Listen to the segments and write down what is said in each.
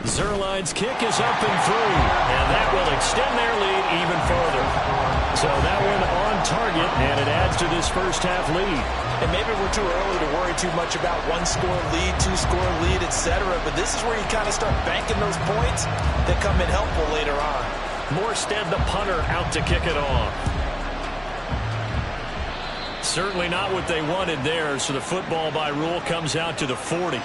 Zerline's kick is up and through, and that will extend their lead even further. So that one on target, and it adds to this first-half lead. And maybe we're too early to worry too much about one-score lead, two-score lead, etc. But this is where you kind of start banking those points that come in helpful later on. Morstead, the punter, out to kick it off. Certainly not what they wanted there, so the football by rule comes out to the 40.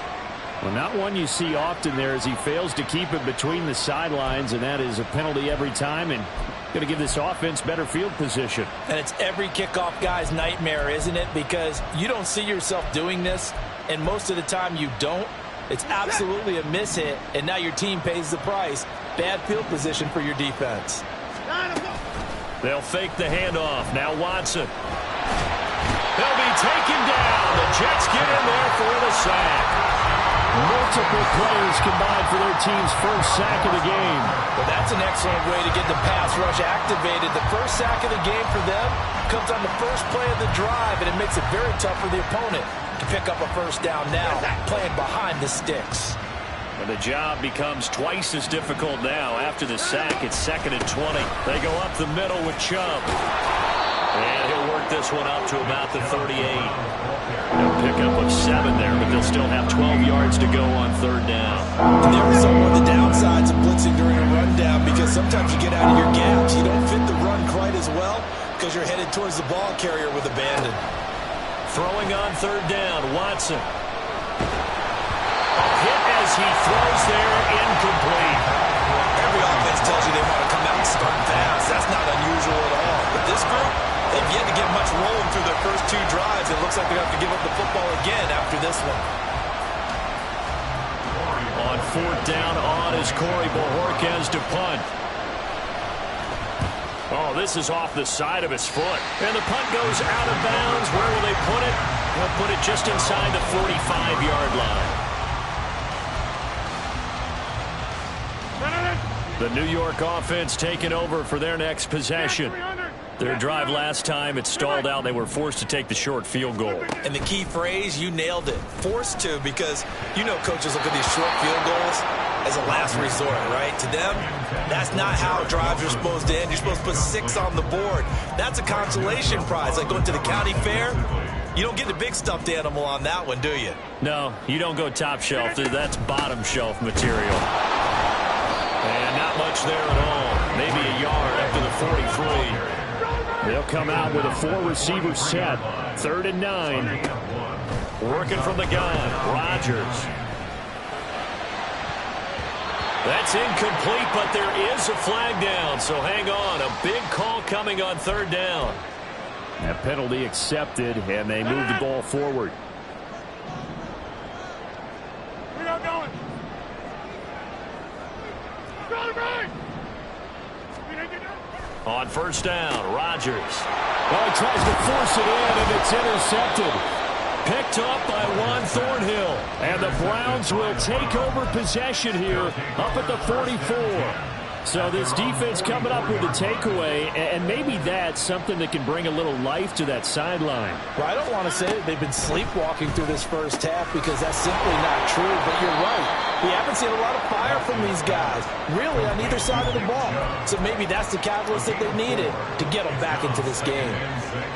Well, not one you see often there as he fails to keep it between the sidelines, and that is a penalty every time, and going to give this offense better field position. And it's every kickoff guy's nightmare, isn't it? Because you don't see yourself doing this, and most of the time you don't. It's absolutely a mishit, and now your team pays the price. Bad field position for your defense. They'll fake the handoff. Now Watson. They'll be taken down. The Jets get in there for the sack. Multiple players combined for their team's first sack of the game. Well, that's an excellent way to get the pass rush activated. The first sack of the game for them comes on the first play of the drive, and it makes it very tough for the opponent to pick up a first down now, playing behind the sticks. And the job becomes twice as difficult now. After the sack, it's 2nd and 20. They go up the middle with Chubb. And he'll work this one up to about the 38. They'll pick up of 7 there, but they'll still have 12 yards to go on 3rd down. And there is one of the downsides of blitzing during a rundown, because sometimes you get out of your gaps. You don't fit the run quite as well because you're headed towards the ball carrier with abandon. Throwing on 3rd down, Watson. A hit as he throws there, incomplete. Every offense tells you they want to come out and start fast. That's not unusual at all. But this group, they've yet to get much rolling through their first 2 drives. It looks like they're going to have to give up the football again after this one. On 4th down, on is Corey Bojorquez to punt. Oh, this is off the side of his foot. And the punt goes out of bounds. Where will they put it? They'll put it just inside the 45-yard line. The New York offense taking over for their next possession. Their drive last time, it stalled out. They were forced to take the short field goal. And the key phrase, you nailed it. Forced to, because you know coaches look at these short field goals as a last resort, right? To them, that's not how drives are supposed to end. You're supposed to put 6 on the board. That's a consolation prize. Like going to the county fair, you don't get the big stuffed animal on that one, do you? No, you don't go top shelf. That's bottom shelf material. And not much there at all. Maybe a yard after the 43. They'll come out with a 4-receiver set. 3rd and 9. Working from the gun, Rodgers. That's incomplete, but there is a flag down, so hang on. A big call coming on 3rd down. That penalty accepted, and they move the ball forward. We're not going. On 1st down, Rodgers. Well, he tries to force it in, and it's intercepted. Picked up by Juan Thornhill. And the Browns will take over possession here up at the 44. So this defense coming up with a takeaway, and maybe that's something that can bring a little life to that sideline. Well, I don't want to say that they've been sleepwalking through this first half, because that's simply not true, but you're right. We haven't seen a lot of fire from these guys, really, on either side of the ball. So maybe that's the catalyst that they needed to get them back into this game.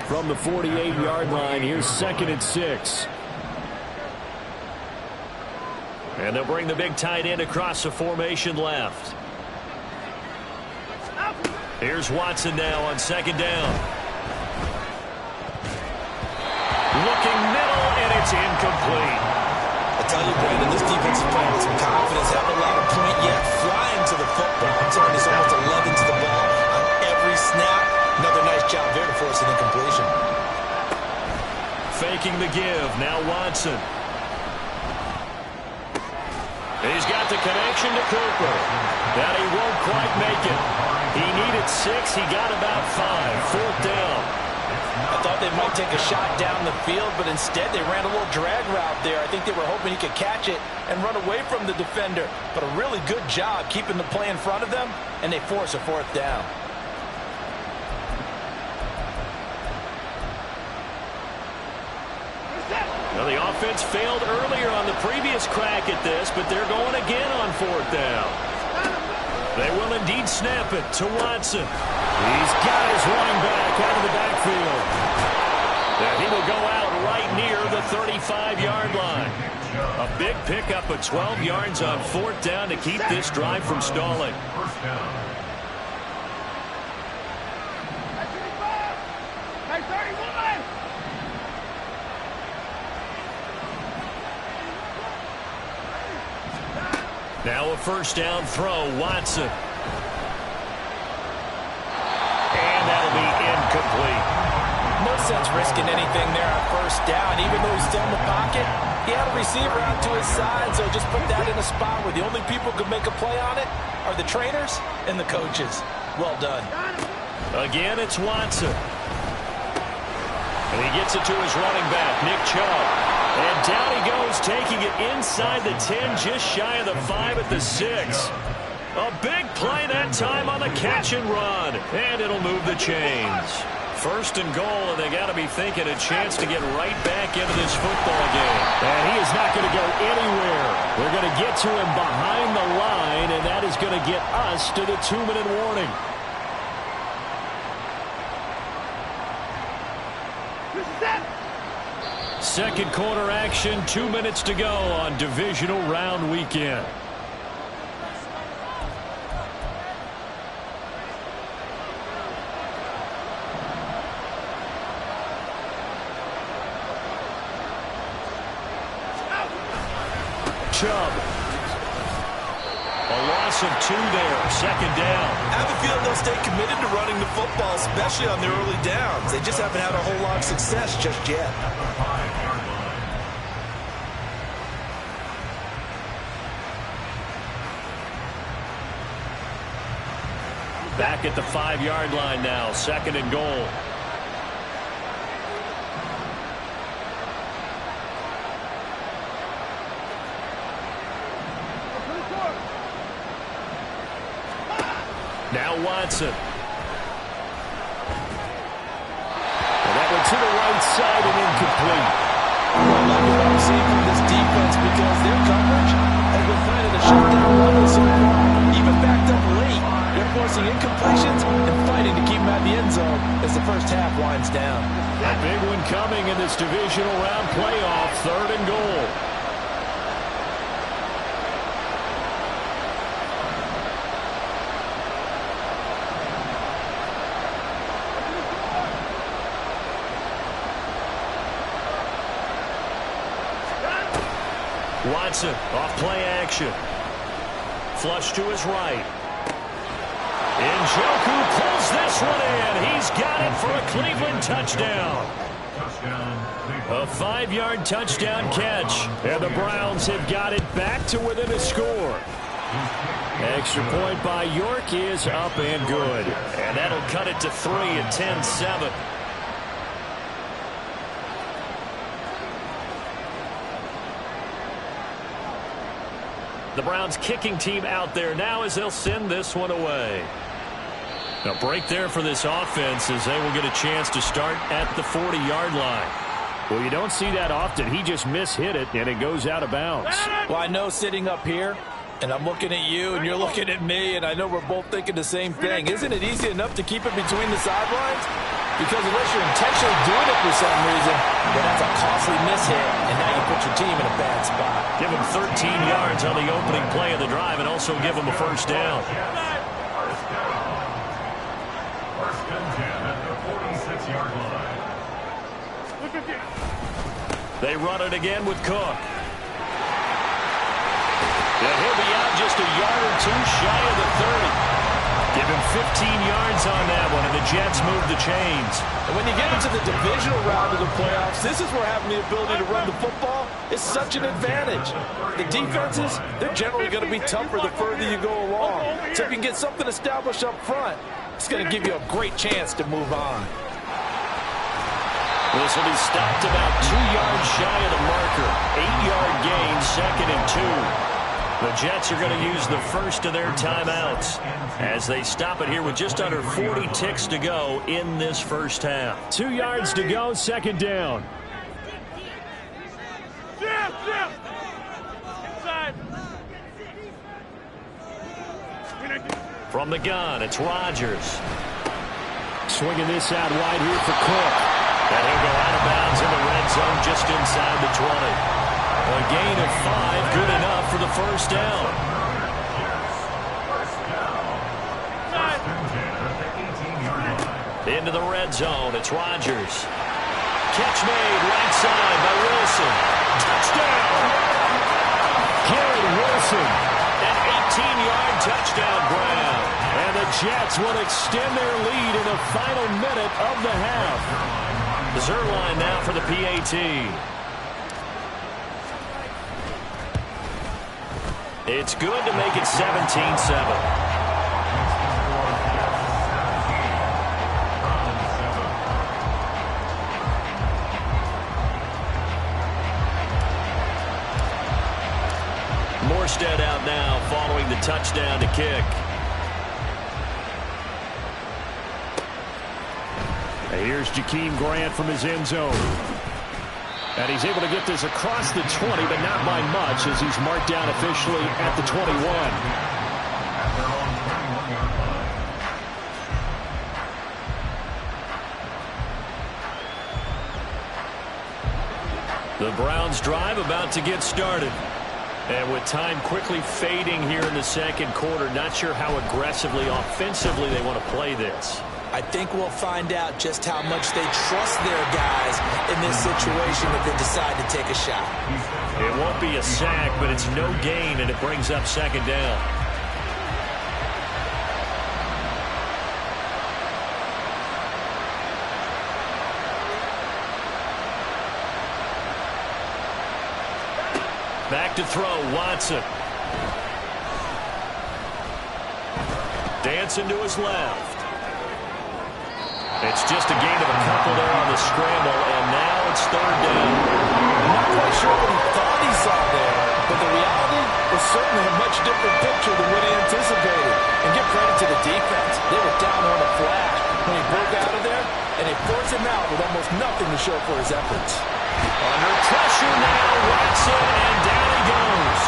From the 48-yard line, here's 2nd and 6. And they'll bring the big tight end across the formation left. Here's Watson now on 2nd down. Looking middle, and it's incomplete. I tell you, Brandon, this defense is playing with some confidence. Haven't allowed a point yet. Flying to the football. I'm telling you, it's almost 11 to the ball on every snap. Another nice job there to force an incompletion. Faking the give. Now Watson. He's got the connection to Cooper. That he won't quite make it. He needed 6. He got about 5. 4th down. I thought they might take a shot down the field, but instead they ran a little drag route there. I think they were hoping he could catch it and run away from the defender. But a really good job keeping the play in front of them, and they force a 4th down. Well, the offense failed earlier on the previous crack at this, but they're going again on fourth down. They will indeed snap it to Watson. He's got his running back out of the backfield. And he will go out right near the 35-yard line. A big pickup of 12 yards on fourth down to keep this drive from stalling. Now a first down throw, Watson. And that'll be incomplete. No sense risking anything there on first down. Even though he's still in the pocket, he had a receiver out to his side, so just put that in a spot where the only people who can make a play on it are the trainers and the coaches. Well done. Again, it's Watson. And he gets it to his running back, Nick Chubb. And down he goes, taking it inside the 10, just shy of the 5 at the 6. A big play that time on the catch and run. And it'll move the chains. First and goal, and they got to be thinking a chance to get right back into this football game. And he is not going to go anywhere. We're going to get to him behind the line, and that is going to get us to the 2-minute warning. Second quarter action, 2 minutes to go on divisional round weekend. Chubb. A loss of 2 there, second down. I have a feeling they'll stay committed to running the football, especially on their early downs. They just haven't had a whole lot of success just yet. Back at the 5-yard line now, second and goal. Now Watson. And that one to the right side and incomplete. I like what I'm seeing from this defense because their coverage has been finding a shutdown level so far. Even backed up late, they're forcing incompletions and fighting to keep them out of the end zone as the first half winds down. A big one coming in this divisional round playoff, third and goal. Watson off play action. Flush to his right. Njoku pulls this one in. He's got it for a Cleveland touchdown. A 5-yard touchdown catch. And the Browns have got it back to within a score. Extra point by York is up and good. And that'll cut it to 3 at 10-7. The Browns kicking team out there now as they'll send this one away. A break there for this offense as they will get a chance to start at the 40-yard line. Well, you don't see that often. He just mishit it, and it goes out of bounds. Well, I know sitting up here, and I'm looking at you, and you're looking at me, and I know we're both thinking the same thing. Isn't it easy enough to keep it between the sidelines? Because unless you're intentionally doing it for some reason, then that's a costly mishit, and now you put your team in a bad spot. Give him 13 yards on the opening play of the drive and also give him a first down. First and 10 at the 46-yard line. They run it again with Cook. And he'll be out just a yard or two shy of the 30. Give him 15 yards on that one, and the Jets move the chains. And when you get into the divisional round of the playoffs, this is where having the ability to run the football is such an advantage. The defenses, they're generally going to be tougher the further you go along. So if you can get something established up front, it's going to give you a great chance to move on. This will be stopped about 2 yards shy of the marker. 8-yard gain, second and 2. The Jets are going to use the first of their timeouts as they stop it here with just under 40 ticks to go in this first half. 2 yards to go, second down. From the gun, it's Rodgers. Swinging this out wide here for Cook. And he'll go out of bounds in the red zone just inside the 20. A gain of 5, good enough for the first down. Into the red zone, it's Rodgers. Catch made right side by Wilson. Touchdown! Garrett Wilson. An 18-yard touchdown grab. And the Jets will extend their lead in the final minute of the half. Zuerlein now for the PAT. It's good to make it 17-7. Morstead out now following the touchdown to kick. And here's Jakeem Grant from his end zone. And he's able to get this across the 20, but not by much as he's marked down officially at the 21. The Browns drive about to get started. And with time quickly fading here in the second quarter, not sure how aggressively, offensively they want to play this. I think we'll find out just how much they trust their guys in this situation if they decide to take a shot. It won't be a sack, but it's no gain, and it brings up second down. Back to throw, Watson. Dancing to his left. It's just a gain of a couple there on the scramble, and now it's third down. I'm not quite sure what he thought he saw there, but the reality was certainly a much different picture than what he anticipated. And give credit to the defense. They were down on a flash when he broke out of there, and they forced him out with almost nothing to show for his efforts. Under pressure now, Watson, and down he goes.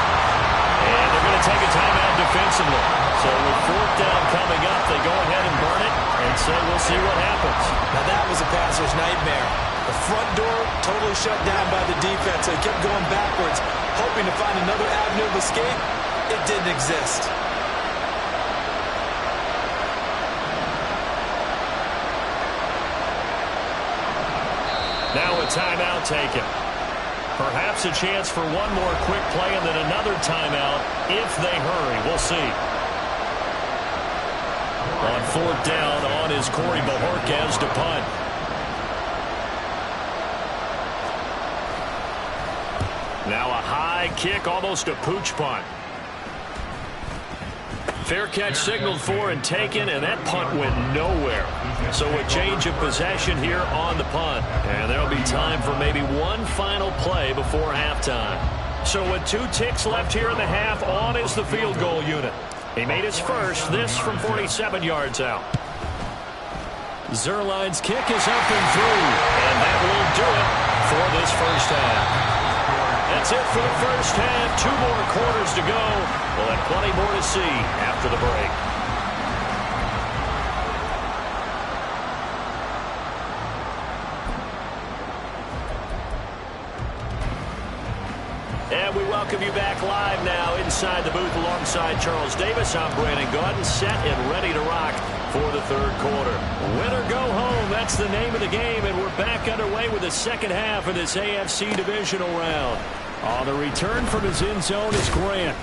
And they're going to take a timeout defensively. So with fourth down coming up, they go ahead and burn it and say we'll see what happens. Now that was a passer's nightmare. The front door totally shut down by the defense. They kept going backwards, hoping to find another avenue of escape. It didn't exist. Now a timeout taken. Perhaps a chance for one more quick play and then another timeout if they hurry. We'll see. On fourth down, on is Corey Bojorquez to punt. Now a high kick, almost a pooch punt. Fair catch signaled for and taken, and that punt went nowhere. So a change of possession here on the punt. And there'll be time for maybe one final play before halftime. So with 2 ticks left here in the half, on is the field goal unit. He made his first, this from 47 yards out. Zuerlein's kick is up and through, and that will do it for this first half. That's it for the first half. 2 more quarters to go. We'll have plenty more to see after the break. And we welcome you back live now inside the booth alongside Charles Davis. I'm Brandon Gaudin, set and ready to rock for the third quarter. Win or go home, that's the name of the game, and we're back underway with the second half of this AFC divisional round. On the return from his end zone is Grant.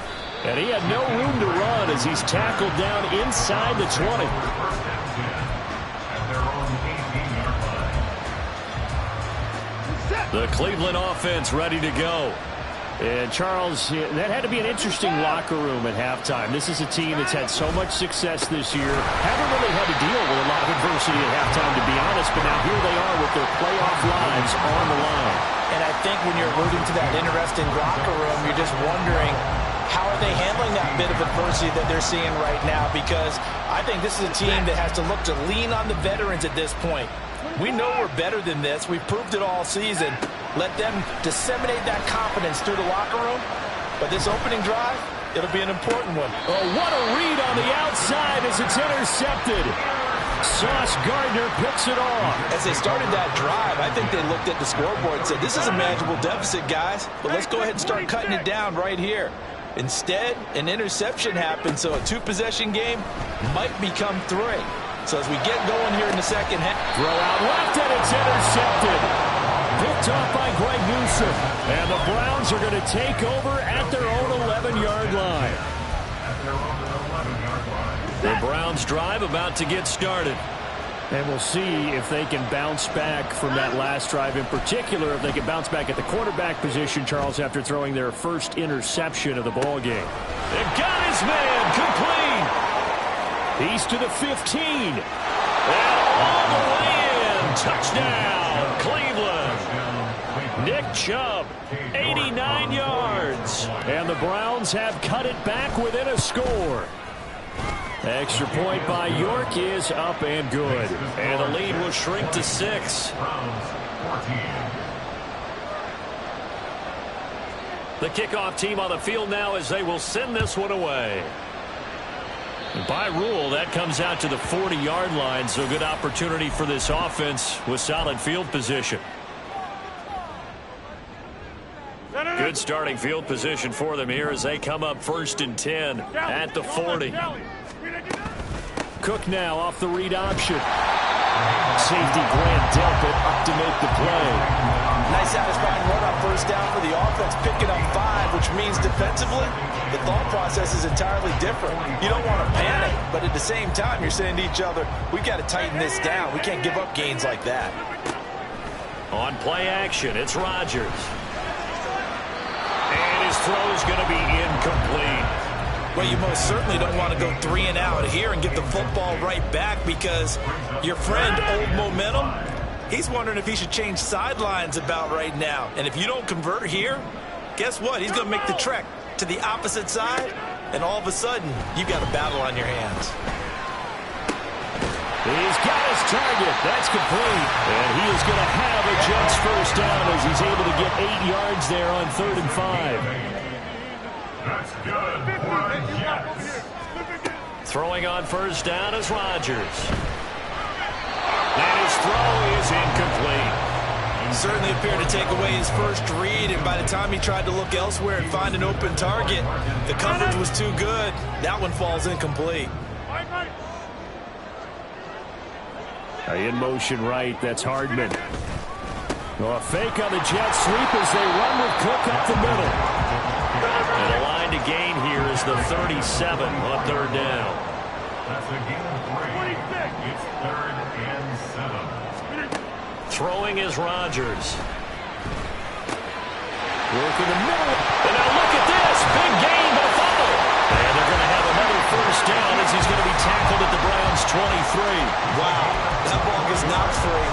And he had no room to run as he's tackled down inside the 20. The Cleveland offense ready to go. And Charles, that had to be an interesting locker room at halftime. This is a team that's had so much success this year. Haven't really had to deal with a lot of adversity at halftime, to be honest. But now here they are with their playoff lives on the line. And I think when you're alluding to that interesting locker room, you're just wondering, how are they handling that bit of adversity that they're seeing right now? Because I think this is a team that has to look to lean on the veterans at this point. We know we're better than this. We've proved it all season. Let them disseminate that confidence through the locker room. But this opening drive, it'll be an important one. Oh, what a read on the outside as it's intercepted. Sauce Gardner picks it off. As they started that drive, I think they looked at the scoreboard and said, this is a manageable deficit, guys, but let's go ahead and start cutting it down right here. Instead, an interception happened, so a two-possession game might become three. So as we get going here in the second half. Throw out left, and it's intercepted. Picked off by Greg Newsome. And the Browns are going to take over at their own 11-yard line. The Browns drive about to get started. And we'll see if they can bounce back from that last drive, in particular, if they can bounce back at the quarterback position, Charles, after throwing their first interception of the ball game. They've got his man complete. He's to the 15. And all the way in. Touchdown, Cleveland. Nick Chubb, 89 yards. And the Browns have cut it back within a score. Extra point by York is up and good. And the lead will shrink to 6. The kickoff team on the field now as they will send this one away. By rule, that comes out to the 40-yard line, so good opportunity for this offense with solid field position. Good starting field position for them here as they come up 1st and 10 at the 40. Cook now off the read option. Safety Grant Delpit up to make the play. Nice satisfying run on first down for the offense, picking up 5, which means defensively, the thought process is entirely different. You don't want to panic, but at the same time, you're saying to each other, we've got to tighten this down. We can't give up gains like that. On play action, it's Rodgers. And his throw is going to be incomplete. Well, you most certainly don't want to go 3 and out here and get the football right back because your friend, Old Momentum, he's wondering if he should change sidelines about right now. And if you don't convert here, guess what? He's going to make the trek to the opposite side, and all of a sudden, you've got a battle on your hands. He's got his target. That's complete. And he is going to have a Jets first down as he's able to get 8 yards there on 3rd and 5. That's good for the Jets. Throwing on first down is Rodgers. And his throw is incomplete. Certainly appeared to take away his first read, and by the time he tried to look elsewhere and find an open target, the coverage was too good. That one falls incomplete. In motion right, that's Hardman. A fake on the jet sweep as they run with Cook up the middle. And the line to gain here is the 37 on 3rd down. That's a gain of 3. It's 3rd and 7. Throwing is Rodgers. Work in the middle. And now look at this. Big gain, but a fumble. And they're going to have another first down as he's going to be tackled at the Browns' 23. Wow, that ball gets knocked free,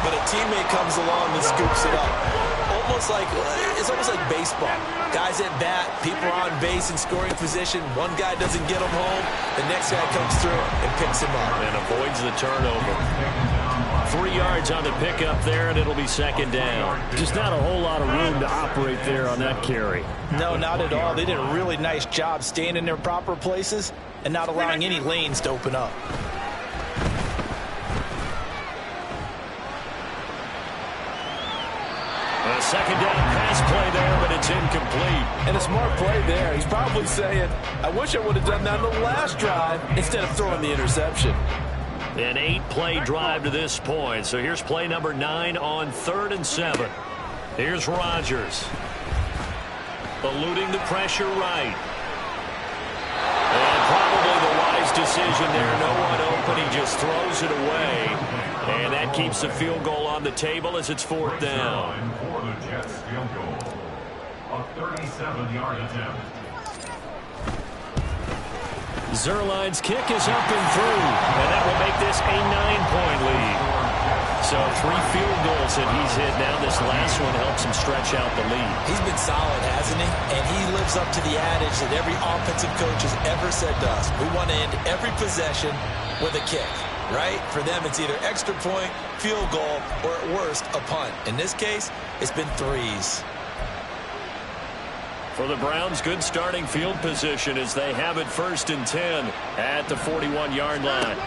but a teammate comes along and scoops it up. It's almost like baseball. Guys at bat, people are on base in scoring position. One guy doesn't get him home, the next guy comes through and picks him up. And avoids the turnover. 3 yards on the pickup there, and it'll be 2nd down. Just not a whole lot of room to operate there on that carry. No, not at all. They did a really nice job staying in their proper places and not allowing any lanes to open up. A 2nd down pass play there, but it's incomplete. And a smart play there. He's probably saying, I wish I would have done that on the last drive instead of throwing the interception. An 8-play drive to this point. So here's play number 9 on 3rd and 7. Here's Rodgers. Eluding the pressure right. And probably the wise decision there. No one open. He just throws it away. And that keeps the field goal on the table as it's 4th down. For the Jets field goal. A 37-yard attempt. Zuerlein's kick is up and through, and that will make this a 9-point lead. So 3 field goals that he's hit now. This last one helps him stretch out the lead. He's been solid, hasn't he? And he lives up to the adage that every offensive coach has ever said to us. We want to end every possession with a kick. right? For them, it's either extra point, field goal, or at worst, a punt. In this case, it's been threes. For the Browns, good starting field position as they have it 1st and 10 at the 41-yard line.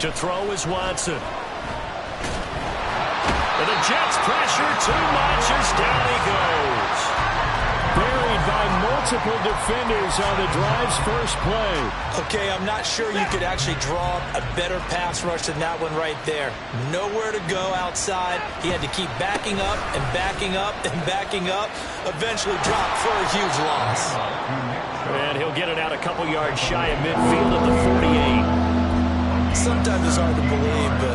To throw is Watson. And the Jets pressure too much as down he goes. Buried by multiple defenders on the drive's first play. Okay, I'm not sure you could actually draw a better pass rush than that one right there. Nowhere to go outside. He had to keep backing up and backing up and backing up. Eventually dropped for a huge loss. And he'll get it out a couple yards shy of midfield at the 48. Sometimes it's hard to believe, but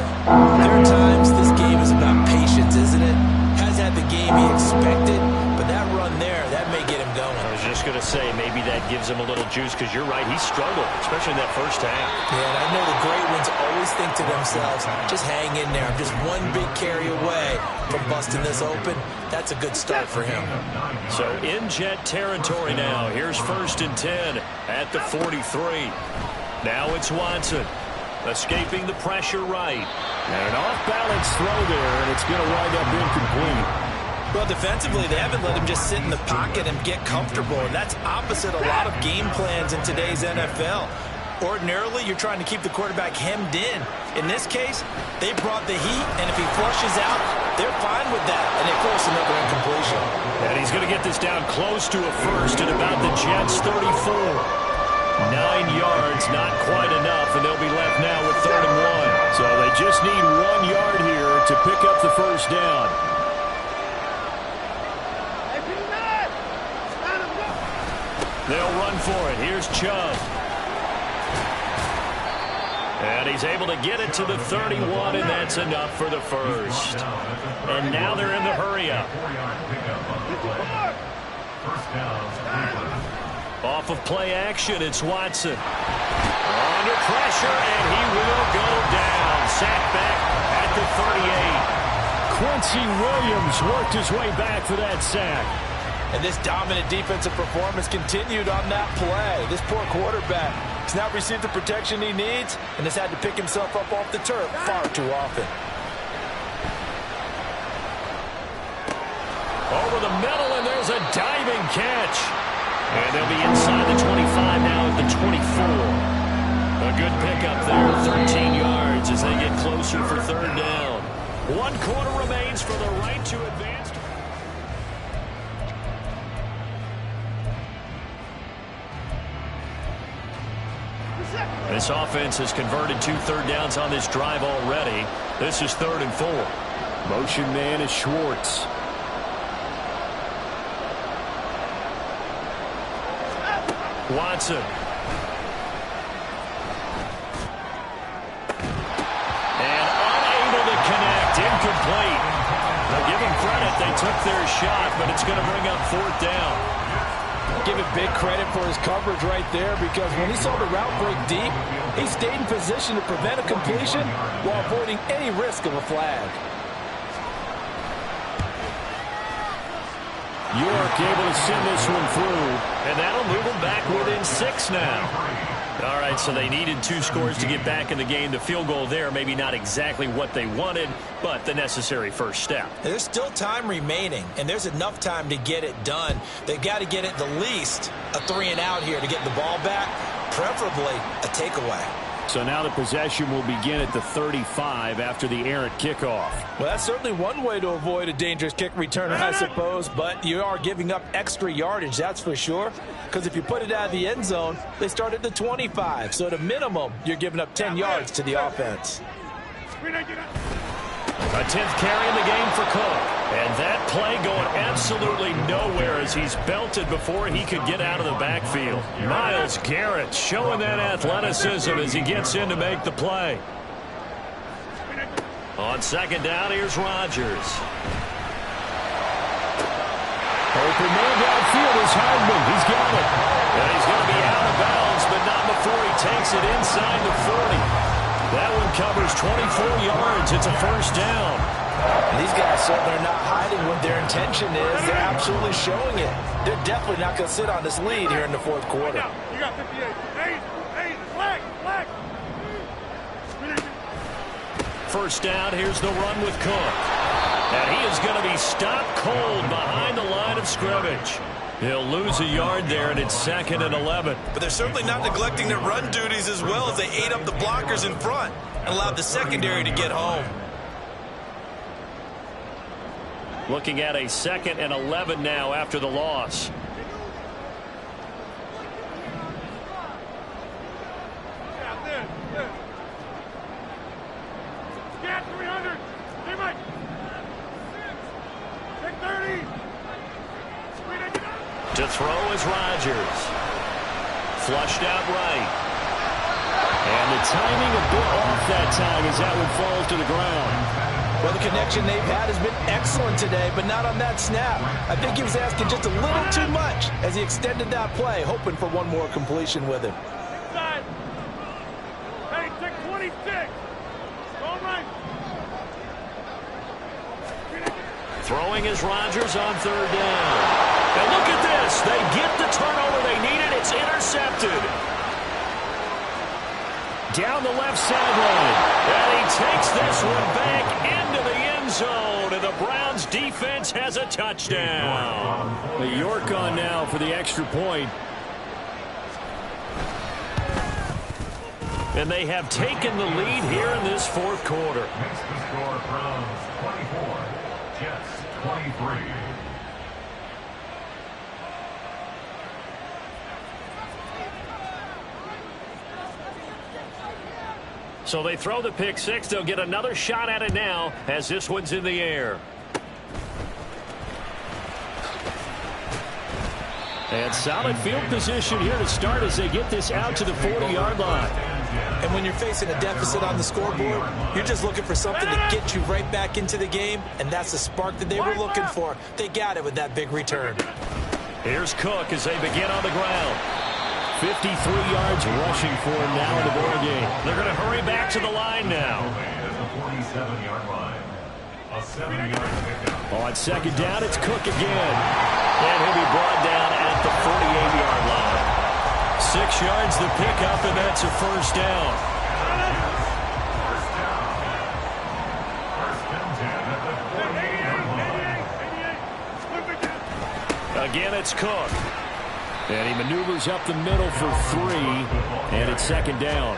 there are times this game is about patience, isn't it? Hasn't had the game he expected, but that run there, that may get him going. I was just going to say, maybe that gives him a little juice, because you're right, he struggled, especially in that first half. Yeah, and I know the great ones always think to themselves, just hang in there. I'm just one big carry away from busting this open. That's a good start for him. So in Jet territory now. Here's 1st and 10 at the 43. Now it's Watson. Escaping the pressure right. And an off-balance throw there, and it's going to wind up incomplete. Well, defensively, they haven't let him just sit in the pocket and get comfortable, and that's opposite a lot of game plans in today's NFL. Ordinarily, you're trying to keep the quarterback hemmed in. In this case, they brought the heat, and if he flushes out, they're fine with that, and they force another incompletion. And he's going to get this down close to a first at about the Jets' 34. 9 yards, not quite enough, and they'll be left now with 3rd and 1. So they just need 1 yard here to pick up the first down. They'll run for it. Here's Chubb. And he's able to get it to the 31, and that's enough for the first. And now they're in the hurry-up. Off of play action, it's Watson. Under pressure, and he will go down. Sacked back at the 38. Quincy Williams worked his way back for that sack. And this dominant defensive performance continued on that play. This poor quarterback has not received the protection he needs and has had to pick himself up off the turf far too often. Over the middle, and there's a diving catch. And they'll be inside the 25 now at the 24. A good pickup there, 13 yards as they get closer for 3rd down. 1 quarter remains for the right to advance. This offense has converted 2 third downs on this drive already. This is 3rd and 4. Motion man is Schwartz. Watson. And unable to connect. Incomplete. Now give them credit. They took their shot, but it's going to bring up 4th down. Give it big credit for his coverage right there, because when he saw the route break deep, he stayed in position to prevent a completion while avoiding any risk of a flag. York able to send this one through, and that'll move them back within 6 now. All right, so they needed 2 scores to get back in the game. The field goal there, maybe not exactly what they wanted, but the necessary first step. There's still time remaining, and there's enough time to get it done. They've got to get at the least a 3-and-out here to get the ball back, preferably a takeaway. So now the possession will begin at the 35 after the errant kickoff. Well, that's certainly one way to avoid a dangerous kick returner, I suppose, but you are giving up extra yardage, that's for sure, because if you put it out of the end zone, they start at the 25, so at a minimum, you're giving up 10 yards to the offense. A 10th carry in the game for Cook. And that play going absolutely nowhere as he's belted before he could get out of the backfield. Myles Garrett showing that athleticism as he gets in to make the play. On 2nd down, here's Rodgers. Open man downfield is Hardman. He's got it. And he's going to be out of bounds, but not before he takes it inside the 40. That one covers 24 yards. It's a first down. These guys certainly are not hiding what their intention is. They're absolutely showing it. They're definitely not going to sit on this lead here in the 4th quarter. You got 58. Hey, flag. first down. Here's the run with Cook. And he is going to be stopped cold behind the line of scrimmage. He'll lose a yard there, and it's 2nd and 11. But they're certainly not neglecting their run duties as well as they ate up the blockers in front and allowed the secondary to get home. Looking at a 2nd and 11 now after the loss. To throw is Rodgers. Flushed out right. And the timing a bit off that time as that one falls to the ground. Well, the connection they've had has been excellent today, but not on that snap. I think he was asking just a little too much as he extended that play, hoping for one more completion with him. Hey, take 26. All right. Throwing is Rodgers on 3rd down. And look at this. They get the turnover they needed. It's intercepted. Down the left sideline. And he takes this one back into the end zone. And the Browns defense has a touchdown. The York on now for the extra point. And they have taken the lead here in this 4th quarter. Makes the score Browns 24, Jets 23. So they throw the pick 6. They'll get another shot at it now as this one's in the air. And solid field position here to start as they get this out to the 40-yard line. And when you're facing a deficit on the scoreboard, you're just looking for something to get you right back into the game, and that's the spark that they were looking for. They got it with that big return. Here's Cook as they begin on the ground. 53 yards rushing for him now in the ball game. They're going to hurry back to the line now. At the 47-yard line. A 7-yard pickup. On 2nd down, it's Cook again. And he'll be brought down at the 48-yard line. 6 yards the pickup, and that's a first down. Again, it's Cook. And he maneuvers up the middle for 3, and it's 2nd down.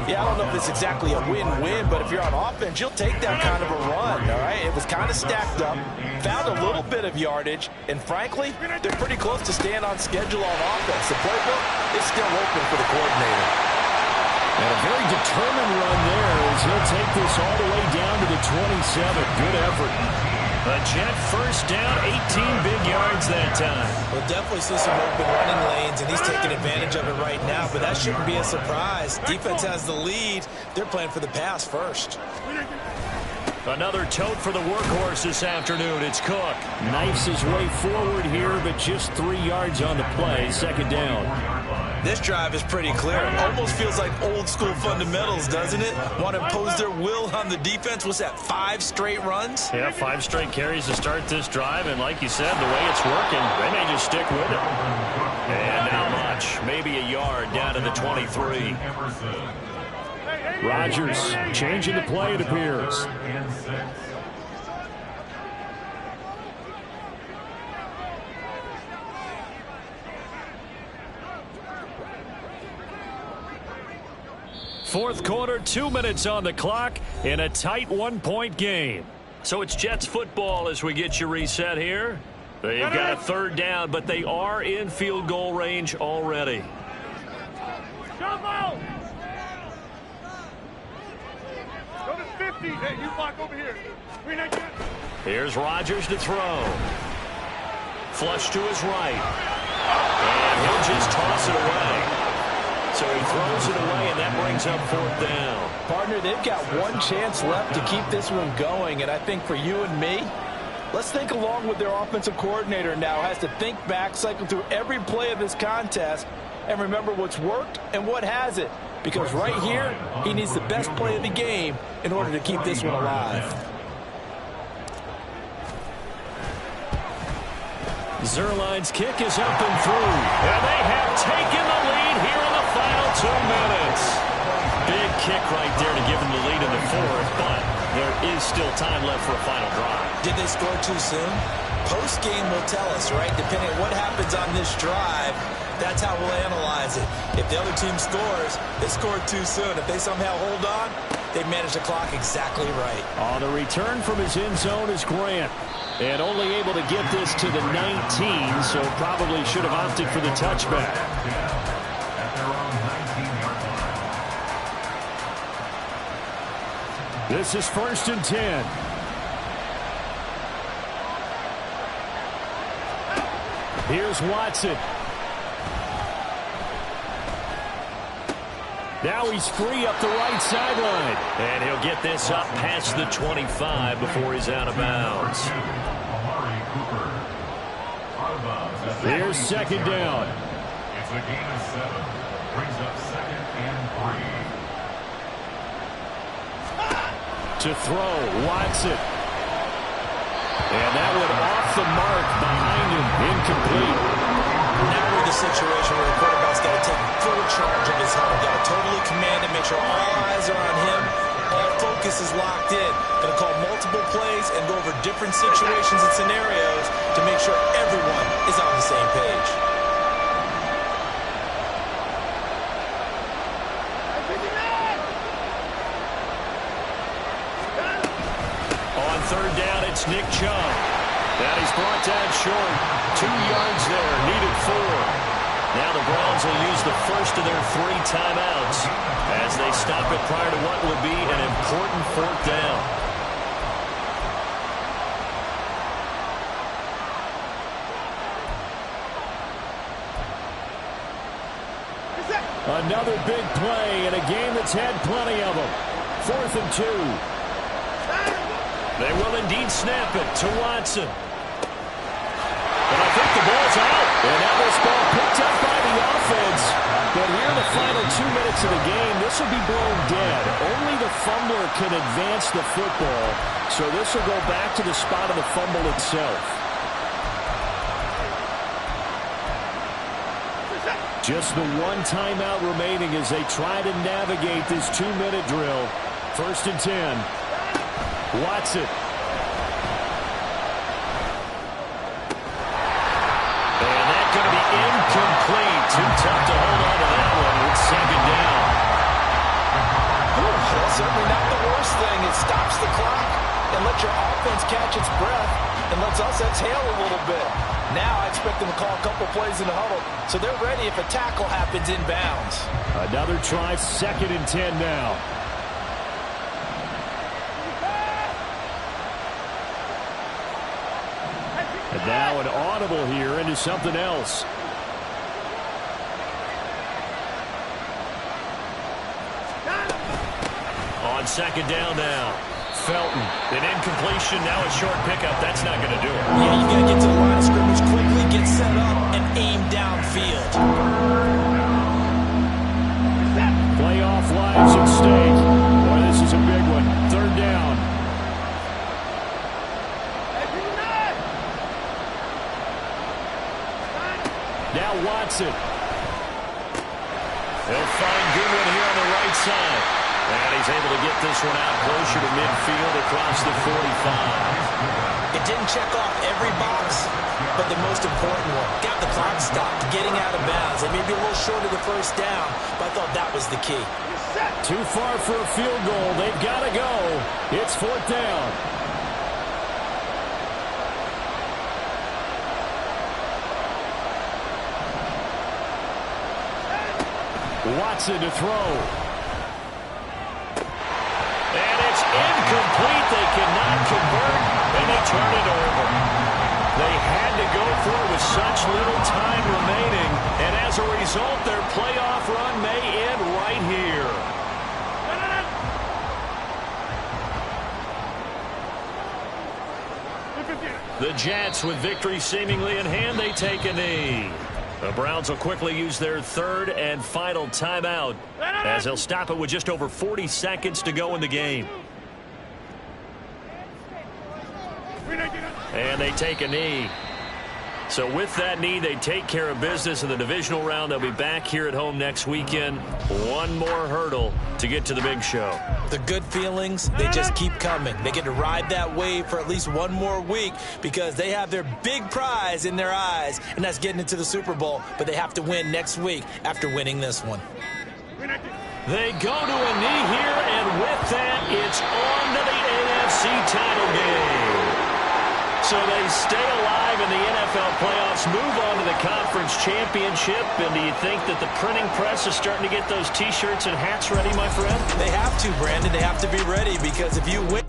Yeah, I don't know if it's exactly a win-win, but if you're on offense, you'll take that kind of a run, all right? It was kind of stacked up, found a little bit of yardage, and frankly, they're pretty close to staying on schedule on offense. The playbook is still open for the coordinator. And a very determined run there as he'll take this all the way down to the 27. Good effort. A Jet first down, 18 big yards that time. We'll definitely see some open running lanes, and he's taking advantage of it right now, but that shouldn't be a surprise. Defense has the lead. They're playing for the pass first. Another tote for the workhorse this afternoon. It's Cook. Knifes his way forward here, but just 3 yards on the play. 2nd down. This drive is pretty clear. Almost feels like old school fundamentals, doesn't it? Want to impose their will on the defense. What's that, 5 straight runs? Yeah, 5 straight carries to start this drive, and like you said, the way it's working, they may just stick with it. And not much. Maybe a yard down to the 23. Rodgers changing the play, it appears. Fourth quarter, 2 minutes on the clock in a tight 1-point game. So it's Jets football as we get you reset here. They've got a 3rd down, but they are in field goal range already. Jump out! Go to 50. Hey, you block over here. Here's Rodgers to throw. Flush to his right. And he'll just toss it away. So he throws it away, and that brings up 4th down. Partner, they've got one chance left to keep this one going, and I think for you and me, let's think along with their offensive coordinator now. Has to think back, cycle through every play of this contest, and remember what's worked and what hasn't. Because right here, he needs the best play of the game in order to keep this one alive. Zerline's kick is up and through. And they have taken the lead here in the final 2 minutes. Big kick right there to give them the lead in the fourth, but there is still time left for a final drive. Did they score too soon? Post-game will tell us, right? Depending on what happens on this drive, that's how we'll analyze it. If the other team scores, they scored too soon. If they somehow hold on, they manage the clock exactly right. On the return from his end zone is Grant. And only able to get this to the 19, so probably should have opted for the touchback. This is 1st and 10. Here's Watson. Now he's free up the right sideline. And he'll get this up past the 25 before he's out of bounds. Here's 2nd down. It's a gain of 7. Brings up 2nd and 3. To throw, Watson. And that one off the mark behind him, incomplete. Now we're in the situation where the quarterback's got to take full charge of his helmet. Got to totally command it, make sure all eyes are on him. All focus is locked in. Going to call multiple plays and go over different situations and scenarios to make sure everyone is on the same page. On 3rd down, it's Nick Chubb. That he's brought down short. 2 yards there, needed 4. Now the Browns will use the first of their 3 timeouts as they stop it prior to what would be an important 4th down. Another big play in a game that's had plenty of them. 4th and 2. They will indeed snap it to Watson. And I think the ball's out. And that was ball picked up by the offense. But here in the final 2 minutes of the game, this will be blown dead. Only the fumbler can advance the football. So this will go back to the spot of the fumble itself. Just the 1 timeout remaining as they try to navigate this 2-minute drill. 1st and 10. Watson. And that's going to be incomplete. Too tough to hold on to that one with 2nd down. That's certainly not the worst thing. It stops the clock and lets your offense catch its breath and lets us exhale a little bit. Now I expect them to call a couple plays in the huddle, so they're ready if a tackle happens in bounds. Another try, 2nd and 10 now. And now an audible here into something else. On 2nd down now. Felton, an incompletion, now a short pickup. That's not going to do it. Yeah, you got to get to the line of scrimmage quickly, get set up, and aim downfield. Playoff lives at stake. Boy, this is a big one. 3rd down. Now Watson. They'll find Goodwin here on the right side. And he's able to get this one out closer to midfield across the 45. It didn't check off every box, but the most important one. Got the clock stopped, getting out of bounds. They may be a little short of the 1st down, but I thought that was the key. Too far for a field goal. They've got to go. It's 4th down. Watson to throw. And it's incomplete. They cannot convert, and they turn it over. They had to go for it with such little time remaining, and as a result, their playoff run may end right here. The Jets, with victory seemingly in hand, they take a knee. The Browns will quickly use their 3rd and final timeout as they'll stop it with just over 40 seconds to go in the game. And they take a knee. So with that need, they take care of business in the divisional round. They'll be back here at home next weekend. One more hurdle to get to the big show. The good feelings, they just keep coming. They get to ride that wave for at least one more week because they have their big prize in their eyes, and that's getting into the Super Bowl. But they have to win next week after winning this one. They go to a knee here, and with that, it's on to the AFC title game. So they stay alive in the NFL playoffs, move on to the conference championship. And do you think that the printing press is starting to get those T-shirts and hats ready, my friend? They have to, Brandon. They have to be ready because if you win...